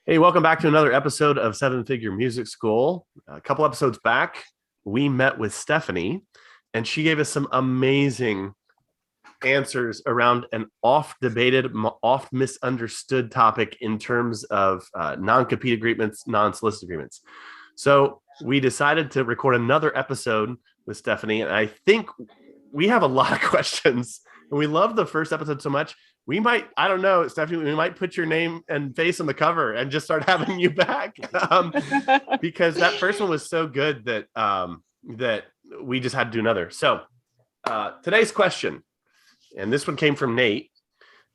Hey, welcome back to another episode of Seven Figure Music School. A couple episodes back, we met with Stephanie, and she gave us some amazing answers around an oft-debated, oft-misunderstood topic in terms of non-compete agreements, non-solicit agreements. So we decided to record another episode with Stephanie, and I think we have a lot of questions. And we love the first episode so much. We might, I don't know, Stephanie, we might put your name and face on the cover and just start having you back because that first one was so good that that we just had to do another. So today's question, and this one came from Nate,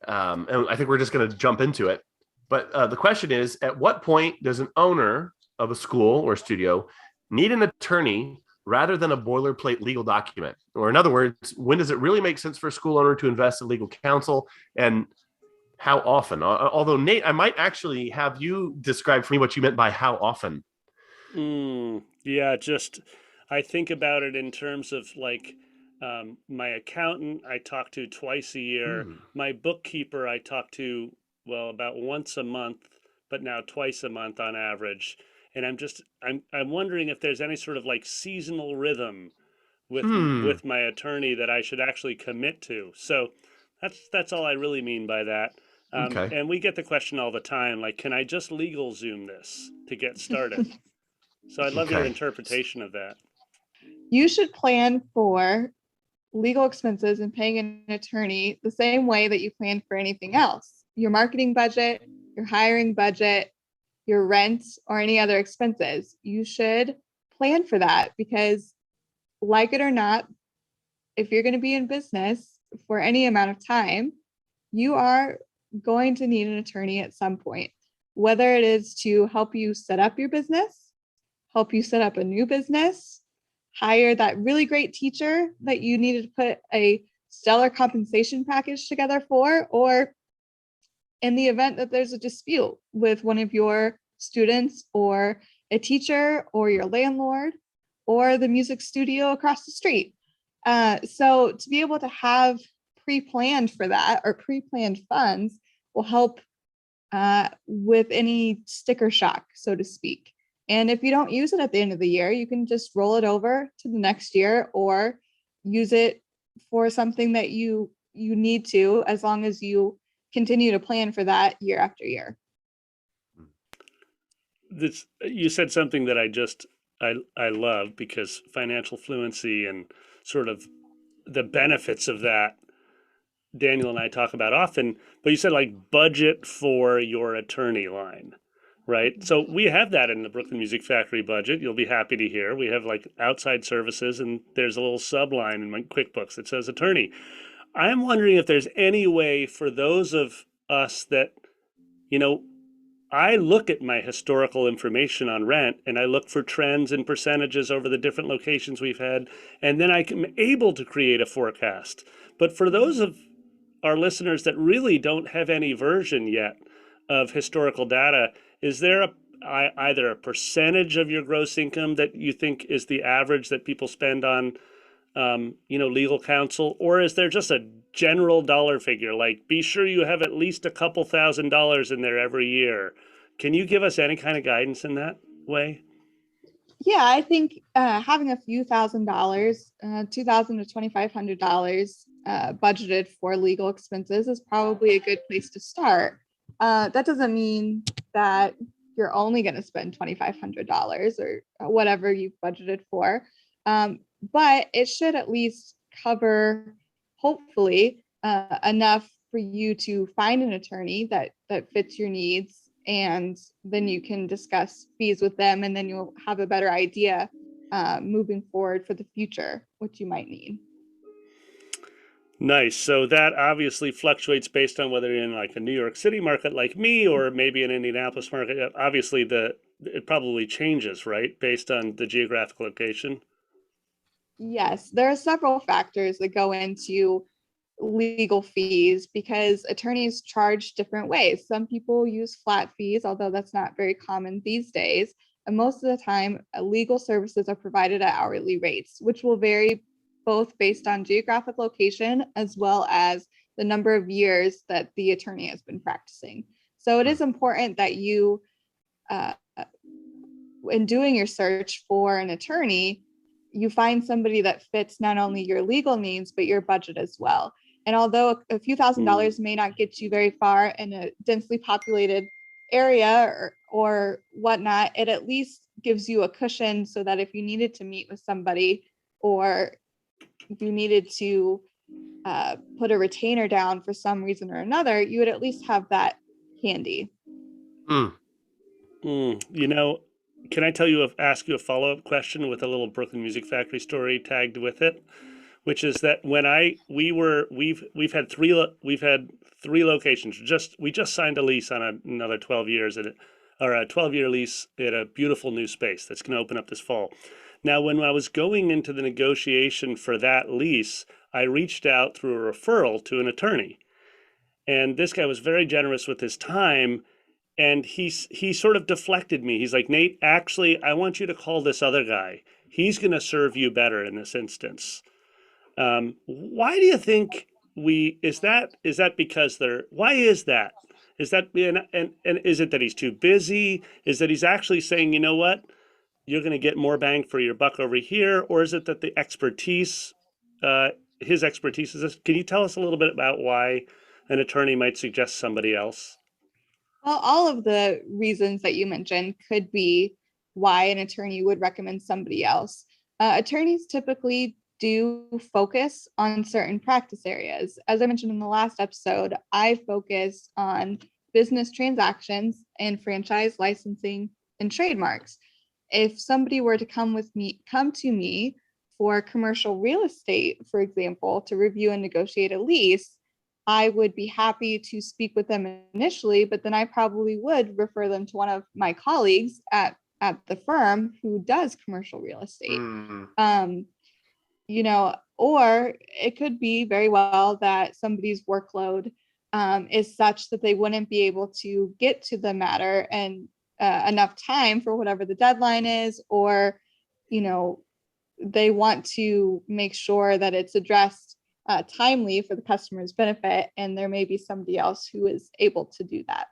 and I think we're just going to jump into it. But the question is, at what point does an owner of a school or studio need an attorney rather than a boilerplate legal document? Or in other words, when does it really make sense for a school owner to invest in legal counsel, and how often? Although, Nate, I might actually have you describe for me what you meant by how often. Yeah, I think about it in terms of like my accountant I talk to twice a year. My bookkeeper I talk to, well, about once a month, but now twice a month on average. And I'm wondering if there's any sort of like seasonal rhythm with my attorney that I should actually commit to. So that's all I really mean by that. Okay. And we get the question all the time, like, can I just legal zoom this to get started? So I'd love your interpretation of that. You should plan for legal expenses and paying an attorney the same way that you plan for anything else. Your marketing budget, your hiring budget, your rent, or any other expenses. You should plan for that because, like it or not, if you're going to be in business for any amount of time, you are going to need an attorney at some point, whether it is to help you set up your business, help you set up a new business, hire that really great teacher that you needed to put a stellar compensation package together for, or in the event that there's a dispute with one of your students or a teacher or your landlord or the music studio across the street. So to be able to have pre-planned for that or pre-planned funds will help with any sticker shock, so to speak. And if you don't use it at the end of the year, you can just roll it over to the next year or use it for something that you need to, as long as you continue to plan for that year after year. You said something that I love, because financial fluency and sort of the benefits of that, Daniel and I talk about often, but you said like budget for your attorney line, right? So we have that in the Brooklyn Music Factory budget. You'll be happy to hear. We have like outside services, and there's a little subline in my QuickBooks that says attorney. I'm wondering if there's any way for those of us that, I look at my historical information on rent and I look for trends and percentages over the different locations we've had, and then I'm able to create a forecast. But for those of our listeners that really don't have any version yet of historical data, is there either a percentage of your gross income that you think is the average that people spend on legal counsel, or is there just a general dollar figure, like be sure you have at least a couple $1,000s in there every year? Can you give us any kind of guidance in that way? Yeah, I think having a few $1,000s, $2,000 to $2,500 budgeted for legal expenses is probably a good place to start. That doesn't mean that you're only going to spend $2,500 or whatever you've budgeted for. But it should at least cover, hopefully, enough for you to find an attorney that fits your needs, and then you can discuss fees with them, and then you'll have a better idea moving forward for the future, what you might need. Nice. So that obviously fluctuates based on whether you're in like a New York City market like me, or maybe an Indianapolis market. Obviously, it probably changes, right, based on the geographic location. Yes, there are several factors that go into legal fees because attorneys charge different ways. Some people use flat fees, although that's not very common these days. And most of the time, legal services are provided at hourly rates, which will vary both based on geographic location as well as the number of years that the attorney has been practicing. So it is important that you, in doing your search for an attorney, you find somebody that fits not only your legal needs, but your budget as well. And although a few $1,000s may not get you very far in a densely populated area or whatnot, it at least gives you a cushion so that if you needed to meet with somebody or if you needed to put a retainer down for some reason or another, you would at least have that handy. You know, can I ask you a follow-up question with a little Brooklyn Music Factory story tagged with it? Which is that when we've had three locations. We just signed a lease on another 12 years or a 12-year lease at a beautiful new space that's going to open up this fall. Now, when I was going into the negotiation for that lease, I reached out through a referral to an attorney, and this guy was very generous with his time. And he sort of deflected me. He's like, Nate, actually, I want you to call this other guy. He's going to serve you better in this instance. Why do you think is that because why is that? Is that, and is it that he's too busy? Is that he's actually saying, you know what, you're going to get more bang for your buck over here? Or is it that the expertise, his expertise is this? Can you tell us a little bit about why an attorney might suggest somebody else? Well, all of the reasons that you mentioned could be why an attorney would recommend somebody else. Attorneys typically do focus on certain practice areas. As I mentioned in the last episode, I focus on business transactions and franchise licensing and trademarks. If somebody were to come to me for commercial real estate, for example, to review and negotiate a lease, I would be happy to speak with them initially, but then I probably would refer them to one of my colleagues at the firm who does commercial real estate. Or it could be very well that somebody's workload is such that they wouldn't be able to get to the matter and enough time for whatever the deadline is, or, they want to make sure that it's addressed timely for the customer's benefit, and there may be somebody else who is able to do that.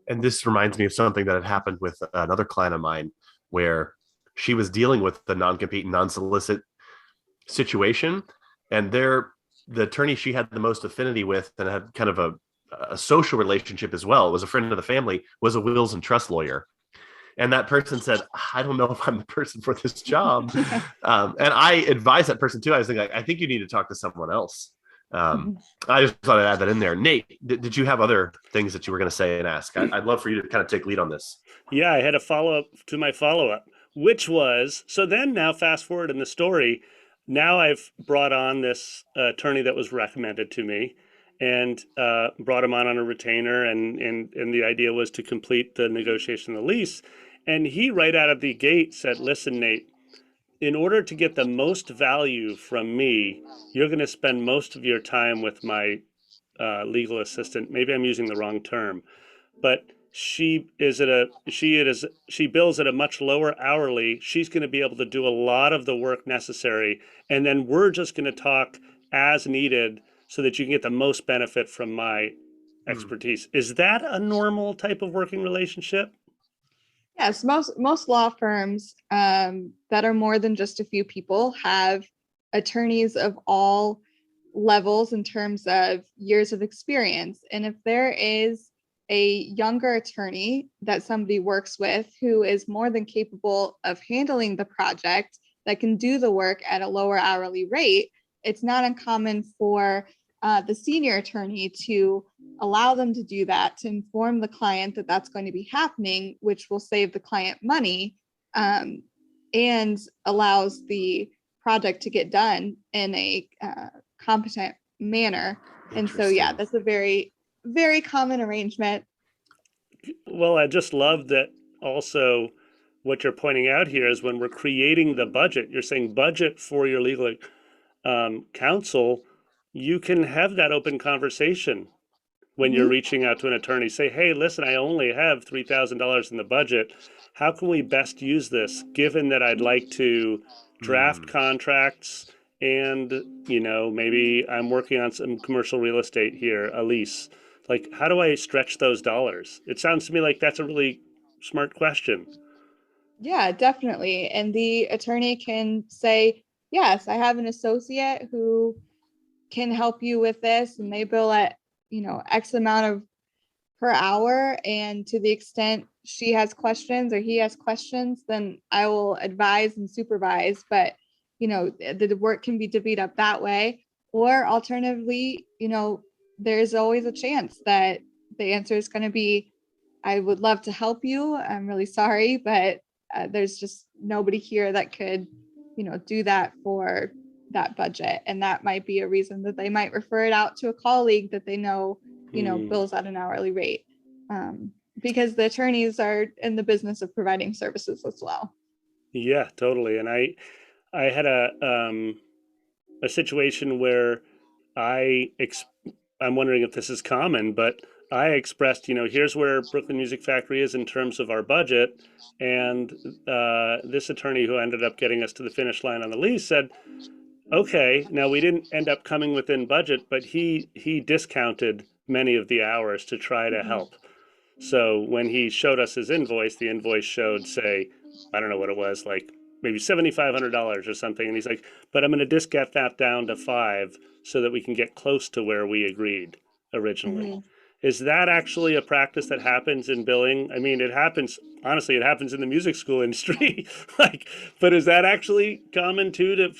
And this reminds me of something that had happened with another client of mine, where she was dealing with the non-compete and non-solicit situation, and the attorney she had the most affinity with and had kind of a social relationship as well, was a friend of the family, was a wills and trust lawyer. And that person said, I don't know if I'm the person for this job. And I advised that person too. I was thinking, I think you need to talk to someone else. I just thought I'd add that in there. Nate, did you have other things that you were going to say and ask? I'd love for you to kind of take lead on this. Yeah, I had a follow-up to my follow-up, which was, so then now fast forward in the story, now I've brought on this attorney that was recommended to me, and brought him on a retainer, and the idea was to complete the negotiation of the lease. And he right out of the gate said, listen, Nate, in order to get the most value from me, you're going to spend most of your time with my legal assistant. Maybe I'm using the wrong term, but she bills at a much lower hourly. She's going to be able to do a lot of the work necessary, and then we're just going to talk as needed so that you can get the most benefit from my expertise. Is that a normal type of working relationship? Yes, most law firms that are more than just a few people have attorneys of all levels in terms of years of experience. And if there is a younger attorney that somebody works with who is more than capable of handling the project, that can do the work at a lower hourly rate, it's not uncommon for the senior attorney to allow them to do that, to inform the client that that's going to be happening, which will save the client money, and allows the project to get done in a competent manner. And so, yeah, that's a very, very common arrangement. Well, I just love that also what you're pointing out here is when we're creating the budget, you're saying budget for your legal counsel, you can have that open conversation when you're reaching out to an attorney. Say, hey, listen, I only have $3,000 in the budget. how can we best use this, given that I'd like to draft contracts and, maybe I'm working on some commercial real estate here, a lease. Like, how do I stretch those dollars? It sounds to me like that's a really smart question. Yeah, definitely. And the attorney can say, yes, I have an associate who can help you with this, and they bill at, X amount of per hour. And to the extent she has questions or he has questions, then I will advise and supervise. But, the work can be divvied up that way. Or alternatively, there's always a chance that the answer is going to be, I would love to help you. I'm really sorry, but there's just nobody here that could, do that for that budget. And that might be a reason that they might refer it out to a colleague that they know, bills at an hourly rate. Because the attorneys are in the business of providing services as well. Yeah, totally. And I had a situation where I I'm wondering if this is common, but I expressed, here's where Brooklyn Music Factory is in terms of our budget, and this attorney who ended up getting us to the finish line on the lease said, "Okay, now we didn't end up coming within budget, but he discounted many of the hours to try to help." So when he showed us his invoice, the invoice showed, say, I don't know what it was, like maybe $7,500 or something. And he's like, but I'm going to discount that down to 5 so that we can get close to where we agreed originally. Mhm. Is that actually a practice that happens in billing? I mean, it happens, honestly, it happens in the music school industry. Like, but is that actually common too, to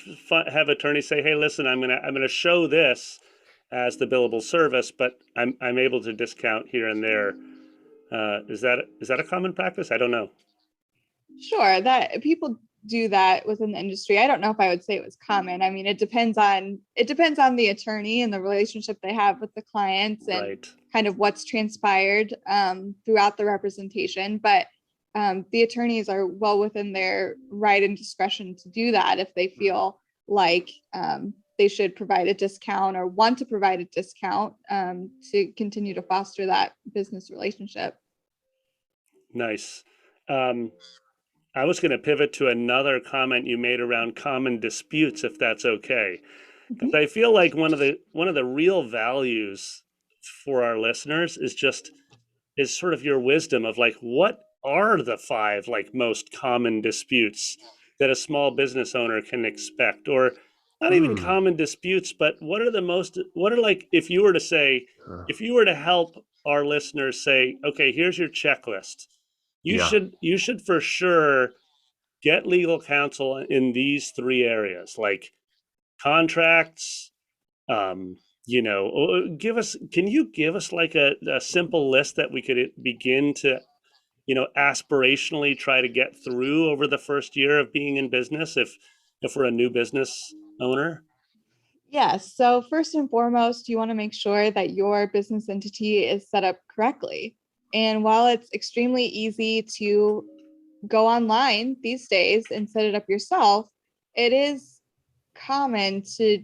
have attorneys say, hey, listen, I'm going to show this as the billable service, but I'm able to discount here and there. Is that a common practice? I don't know. Sure, that people do that within the industry. I don't know if I would say it was common. I mean, it depends on the attorney and the relationship they have with the clients and Right. kind of what's transpired throughout the representation. But the attorneys are well within their right and discretion to do that if they feel like they should provide a discount or want to provide a discount to continue to foster that business relationship. Nice. I was going to pivot to another comment you made around common disputes, if that's okay. Because Mhm. I feel like one of the real values for our listeners is sort of your wisdom of like, what are the 5 like most common disputes that a small business owner can expect, or not even common disputes, but what are like, if you were to help our listeners say, okay, here's your checklist. You Yeah. should for sure get legal counsel in these 3 areas, like contracts. Can you give us like a simple list that we could begin to, aspirationally try to get through over the first year of being in business, if we're a new business owner? Yes. So first and foremost, you want to make sure that your business entity is set up correctly. And while it's extremely easy to go online these days and set it up yourself, it is common to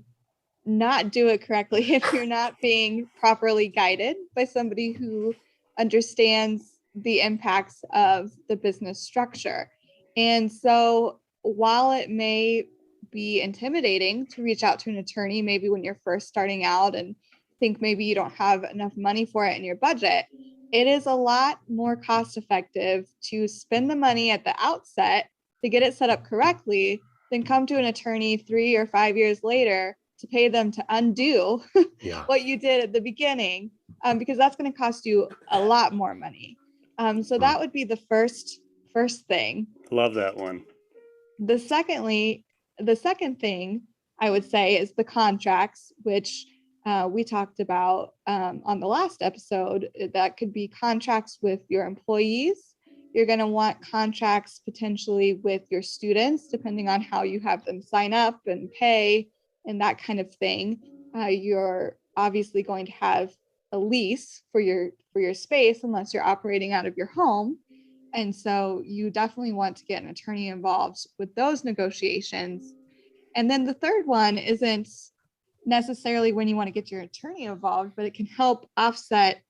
not do it correctly if you're not being properly guided by somebody who understands the impacts of the business structure. And so while it may be intimidating to reach out to an attorney, maybe when you're first starting out and think maybe you don't have enough money for it in your budget, it is a lot more cost effective to spend the money at the outset to get it set up correctly than come to an attorney 3 or 5 years later to pay them to undo Yeah. what you did at the beginning, because that's going to cost you a lot more money. So that would be the first thing. Love that one. The second thing I would say is the contracts, which we talked about on the last episode. That could be contracts with your employees. You're going to want contracts potentially with your students, depending on how you have them sign up and pay and that kind of thing. You're obviously going to have a lease for your space unless you're operating out of your home. And so you definitely want to get an attorney involved with those negotiations. And then the third one isn't necessarily when you want to get your attorney involved, but it can help offset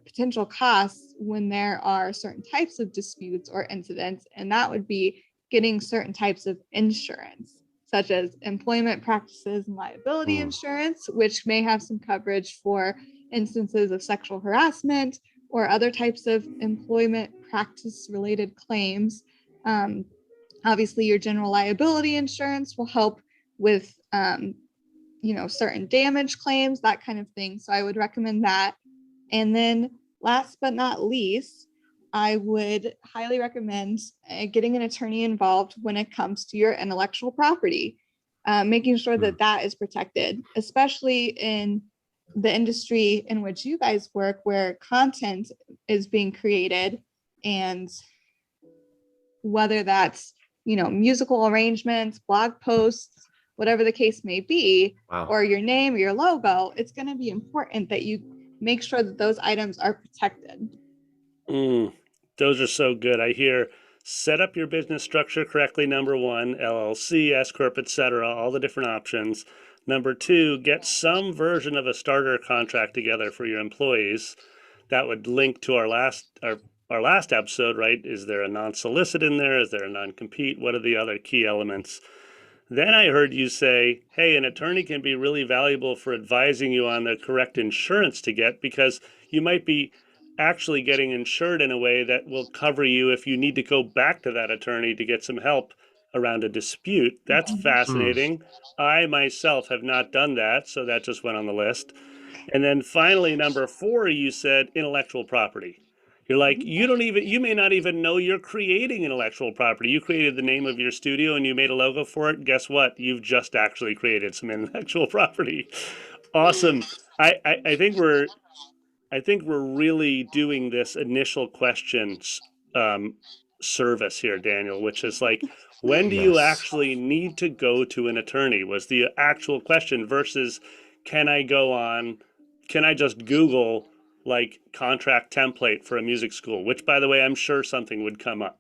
potential costs when there are certain types of disputes or incidents, and that would be getting certain types of insurance, such as employment practices and liability insurance, which may have some coverage for instances of sexual harassment or other types of employment practice related claims. Obviously, your general liability insurance will help with certain damage claims, that kind of thing. So I would recommend that. And then last but not least, I would highly recommend getting an attorney involved when it comes to your intellectual property, making sure that that is protected, especially in the industry in which you guys work, where content is being created, and whether that's, musical arrangements, blog posts, whatever the case may be, or your name or your logo, it's going to be important that you make sure that those items are protected. Those are so good. I hear set up your business structure correctly, number one, LLC, S Corp, etc., all the different options. Number two, get some version of a starter contract together for your employees. That would link to our last episode, right? Is there a non-solicit in there? Is there a non-compete? What are the other key elements? Then I heard you say, hey, an attorney can be really valuable for advising you on the correct insurance to get, because you might be actually getting insured in a way that will cover you if you need to go back to that attorney to get some help around a dispute. That's fascinating. I myself have not done that, so that just went on the list. And then finally, number 4, you said intellectual property. You're like, you may not even know you're creating intellectual property. You created the name of your studio and you made a logo for it. Guess what? You've just actually created some intellectual property. Awesome. I think we're really doing this initial questions service here, Daniel, which is like, when do you actually need to go to an attorney was the actual question, versus can I just Google like contract template for a music school, which, by the way, I'm sure something would come up,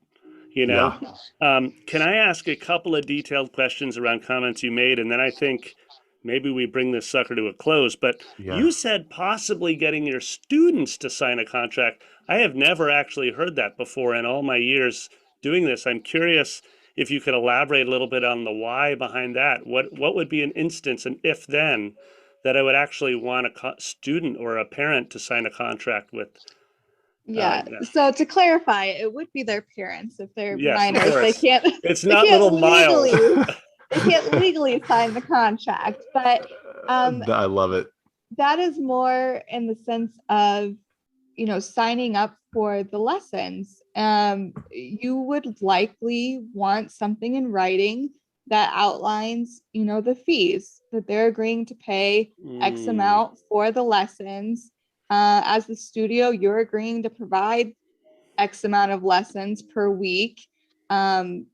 Can I ask a couple of detailed questions around comments you made? And then I think maybe we bring this sucker to a close, but you said possibly getting your students to sign a contract. I have never actually heard that before in all my years doing this. I'm curious if you could elaborate a little bit on the why behind that. What would be an instance, an if then, that I would actually want a student or a parent to sign a contract with? So to clarify, it would be their parents if they're minors. They can't. It's not little Miles. They can't legally sign the contract, but I love it. That is more in the sense of, signing up for the lessons. You would likely want something in writing that outlines, the fees that they're agreeing to pay X amount for the lessons. As the studio, you're agreeing to provide X amount of lessons per week. The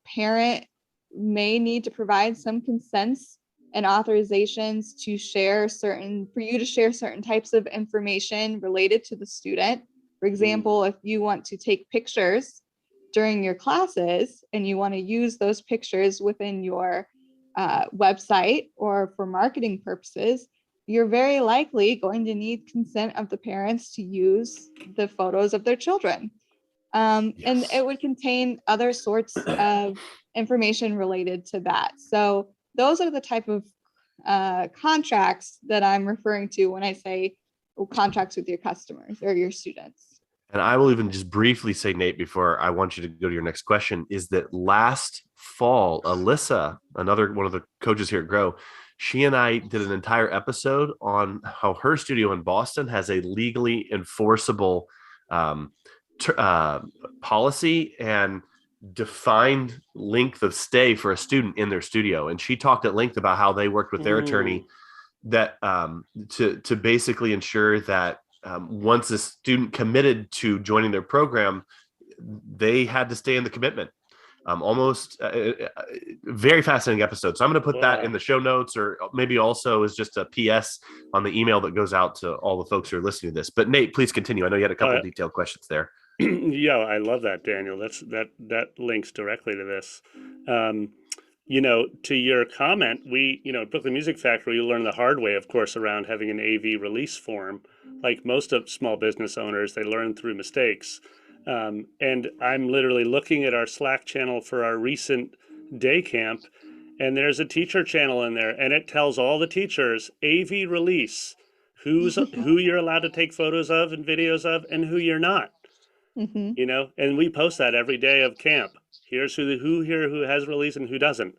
parent may need to provide some consents and authorizations for you to share certain types of information related to the student. For example, if you want to take pictures during your classes and you want to use those pictures within your website or for marketing purposes, you're very likely going to need consent of the parents to use the photos of their children. And it would contain other sorts of information related to that. So those are the type of contracts that I'm referring to when I say contracts with your customers or your students. And I will even just briefly say, Nate, before I want you to go to your next question, is that last fall, Alyssa, another one of the coaches here at Grow, she and I did an entire episode on how her studio in Boston has a legally enforceable policy and defined length of stay for a student in their studio. And she talked at length about how they worked with their attorney that to basically ensure that once a student committed to joining their program, they had to stay in the commitment. Almost very fascinating episode. So I'm going to put that in the show notes, or maybe also as just a PS on the email that goes out to all the folks who are listening to this. But Nate, please continue. I know you had a couple of detailed questions there. Yeah, I love that, Daniel. That links directly to this. to your comment, we, at Brooklyn Music Factory, you learn the hard way, of course, around having an AV release form. Like most of small business owners, they learn through mistakes. And I'm literally looking at our Slack channel for our recent day camp, and there's a teacher channel in there, and it tells all the teachers AV release, who you're allowed to take photos of and videos of, and who you're not. Mhm. And we post that every day of camp. Here's who here who has release and who doesn't.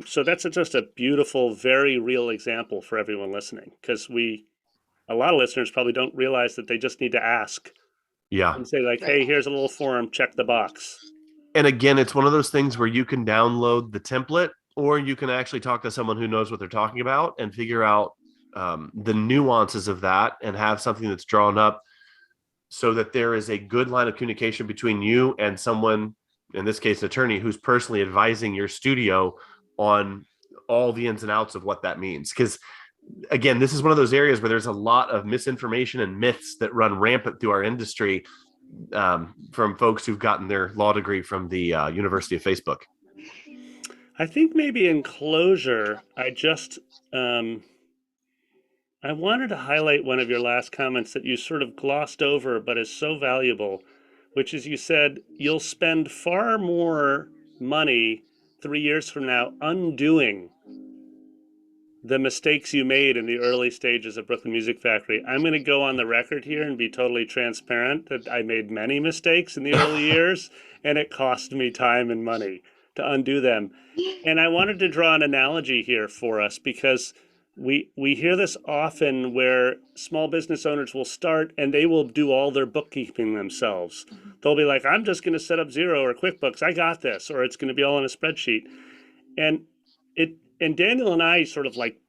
So that's just a beautiful, very real example for everyone listening, because a lot of listeners probably don't realize that they just need to ask Yeah. and say like, Right. hey, here's a little form, check the box. And again, it's one of those things where you can download the template, or you can actually talk to someone who knows what they're talking about and figure out the nuances of that and have something that's drawn up so that there is a good line of communication between you and someone, in this case, an attorney, who's personally advising your studio on all the ins and outs of what that means. Because again, this is one of those areas where there's a lot of misinformation and myths that run rampant through our industry, from folks who've gotten their law degree from the University of Facebook. I think maybe in closure, I wanted to highlight one of your last comments that you sort of glossed over, but is so valuable, which is you said you'll spend far more money 3 years from now undoing the mistakes you made in the early stages of Brooklyn Music Factory. I'm going to go on the record here and be totally transparent that I made many mistakes in the early years, and it cost me time and money to undo them. And I wanted to draw an analogy here for us, because we hear this often where small business owners will start and they will do all their bookkeeping themselves. They'll be like, I'm just going to set up Xero or QuickBooks. I got this, or it's going to be all in a spreadsheet. And Daniel and I sort of like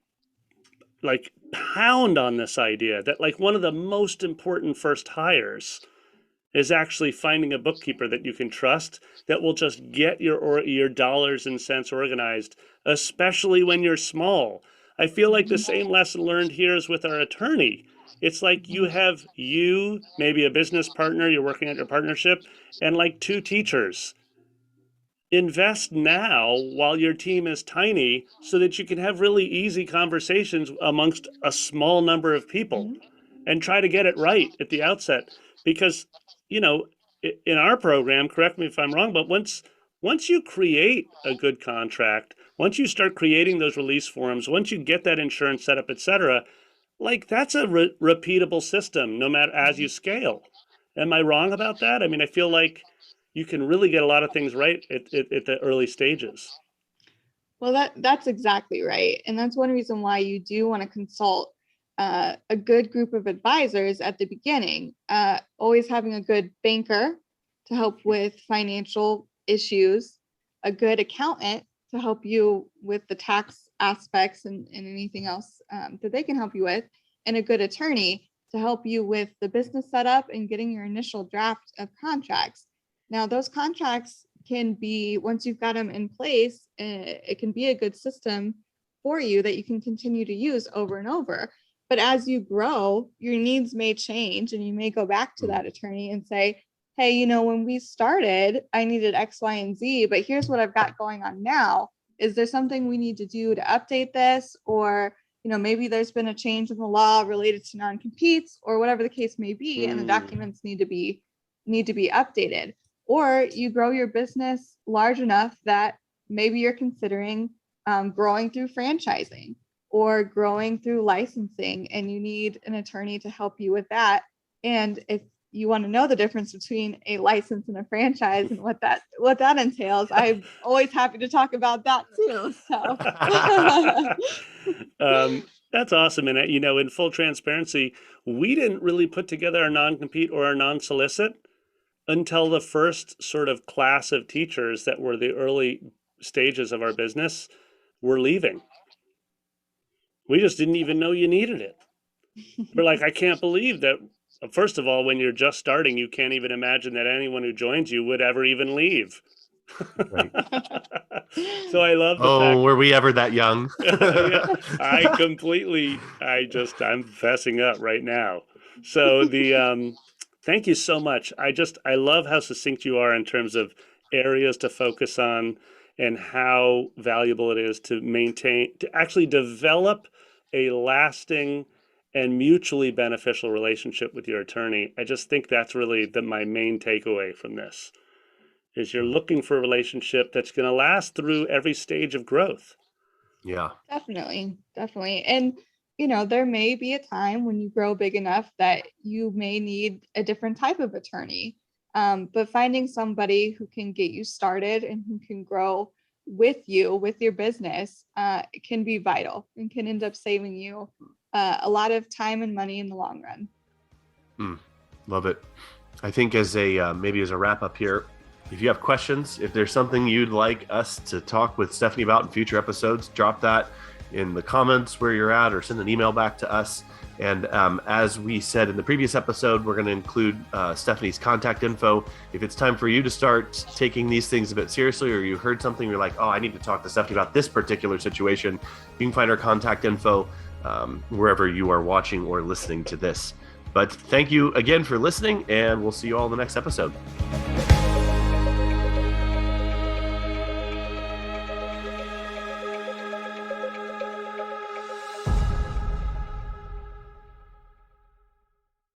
pound on this idea that like one of the most important first hires is actually finding a bookkeeper that you can trust, that will just get your dollars and cents organized, especially when you're small. I feel like the same lesson learned here is with our attorney. It's like you, maybe a business partner, you're working at your partnership, and like 2 teachers. Invest now while your team is tiny so that you can have really easy conversations amongst a small number of people, and try to get it right at the outset. Because, in our program, correct me if I'm wrong, but once you create a good contract, once you start creating those release forms, once you get that insurance set up, et cetera, like that's a repeatable system, no matter as you scale. Am I wrong about that? I mean, I feel like you can really get a lot of things right at the early stages. Well, that's exactly right. And that's one reason why you do want to consult a good group of advisors at the beginning. Always having a good banker to help with financial issues, a good accountant to help you with the tax aspects and anything else that they can help you with, and a good attorney to help you with the business setup and getting your initial draft of contracts. Now, those contracts can be, once you've got them in place, it can be a good system for you that you can continue to use over and over. But as you grow, your needs may change, and you may go back to that attorney and say, hey, when we started, I needed X, Y, and Z, but here's what I've got going on now. Is there something we need to do to update this? Or, maybe there's been a change in the law related to non-competes, or whatever the case may be, and the documents need to be updated. Or you grow your business large enough that maybe you're considering growing through franchising or growing through licensing, and you need an attorney to help you with that. And if you want to know the difference between a license and a franchise and what that entails, I'm always happy to talk about that too. So That's awesome. And in full transparency, we didn't really put together our non-compete or our non-solicit until the first sort of class of teachers that were the early stages of our business were leaving. We just didn't even know you needed it. We're like, I can't believe that. First of all, when you're just starting, you can't even imagine that anyone who joins you would ever even leave. Right. So I love the fact. Were we ever that young? Yeah, I'm fessing up right now. So thank you so much. I love how succinct you are in terms of areas to focus on. and how valuable it is to actually develop a lasting and mutually beneficial relationship with your attorney. I just think that's really my main takeaway from this is you're looking for a relationship that's going to last through every stage of growth. Yeah. Definitely. And, there may be a time when you grow big enough that you may need a different type of attorney. But finding somebody who can get you started and who can grow with you, with your business, can be vital and can end up saving you a lot of time and money in the long run. Love it. I think as a maybe as a wrap up here, if you have questions, if there's something you'd like us to talk with Stephanie about in future episodes, drop that in the comments where you're at or send an email back to us. And as we said in the previous episode, we're going to include Stephanie's contact info. If it's time for you to start taking these things a bit seriously, or you heard something, you're like, oh, I need to talk to Stephanie about this particular situation, you can find her contact info wherever you are watching or listening to this. But thank you again for listening, and we'll see you all in the next episode.